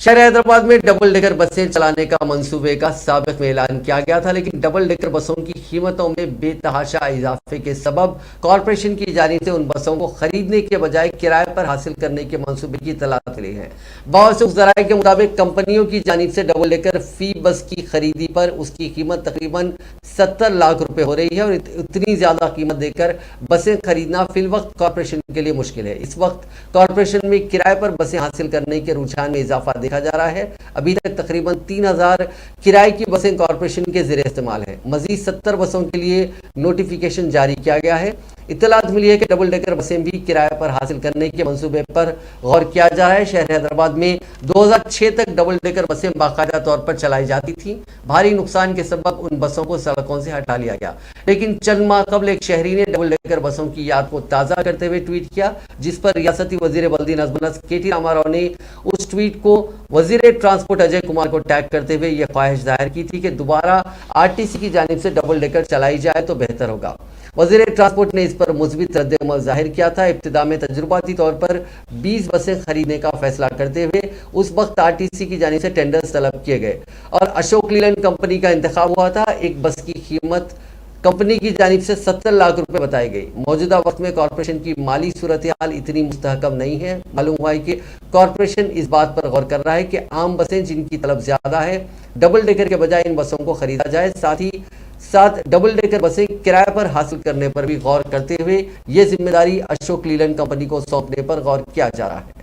شہر حیدرآباد میں double decker بسیں چلانے کا منصوبے کا سابق میں اعلان کیا گیا تھا، لیکن ڈبل ڈیکر بسوں کی قیمتوں میں بے تحاشا اضافے کے سبب کارپوریشن کی جانب سے ان بسوں کو خریدنے کے بجائے کرائے پر حاصل کرنے کے منصوبے کی اطلاعات ملی ہے۔ موثوق ذرائع کے مطابق کمپنیوں کی جانب سے ڈبل ڈیکر فی بس کی خریدی پر اس کی قیمت تقریباً 70 لاکھ روپے ہو رہی ہے، اور اتنی زیادہ قیمت دے کر بسیں خریدنا فی الوقت کارپوریشن کے لیے مشکل ہے۔ اس وقت کارپوریشن میں کرائے پر بسیں حاصل کرنے کے رجحان میں اضافہ دیکھا جا رہا ہے۔ ابھی تک تقریباً 3000 کرائے کی بسیں کارپوریشن کے زیر استعمال ہیں۔ مزید 70 بسوں کے لیے نوٹیفیکیشن جاری کیا گیا ہے۔ اطلاعات ملی ہے کہ ڈبل ڈیکر بسیں بھی کرائے پر حاصل کرنے کے منصوبے پر غور کیا جا رہا ہے۔ شہر حیدرآباد میں 2006 تک ڈبل ڈیکر بسیں باقاعدہ طور پر چلائی جاتی تھیں۔ بھاری نقصان کے سبب ان بسوں کو سڑکوں سے ہٹا لیا گیا، لیکن چند ماہ قبل ایک شہری نے ڈبل ڈیکر بسوں کی یاد کو تازہ کرتے ہوئے ٹویٹ کیا، جس پر ریاستی وزیر بلدی نظم و نسق کے ٹی راما راؤ نے اس ٹویٹ کو وزیر ٹرانسپورٹ اجے کمار کو ٹیگ کرتے ہوئے یہ خواہش ظاہر کی تھی کہ دوبارہ RTC کی جانب سے ڈبل ڈیکر چلائی جائے تو بہتر ہوگا۔ وزیر ٹرانسپورٹ نے اس پر مثبت رد عمل ظاہر کیا تھا۔ ابتدا میں تجرباتی طور پر 20 بسیں خریدنے کا فیصلہ کرتے ہوئے اس وقت RTC کی جانب سے ٹینڈرز طلب کیے گئے اور اشوک لیلینڈ کمپنی کا انتخاب ہوا تھا۔ ایک بس کی قیمت کمپنی کی جانب سے 70 لاکھ روپے بتائی گئی۔ موجودہ وقت میں کارپوریشن کی مالی صورتحال اتنی مستحکم نہیں ہے۔ معلوم ہوا ہے کہ کارپوریشن اس بات پر غور کر رہا ہے کہ عام بسیں جن کی طلب زیادہ ہے، ڈبل ڈیکر کے بجائے ان بسوں کو خریدا جائے۔ ساتھ ہی ساتھ ڈبل ڈیکر بسیں کرائے پر حاصل کرنے پر بھی غور کرتے ہوئے یہ ذمہ داری اشوک لیلینڈ کمپنی کو سونپنے پر غور کیا جا رہا ہے۔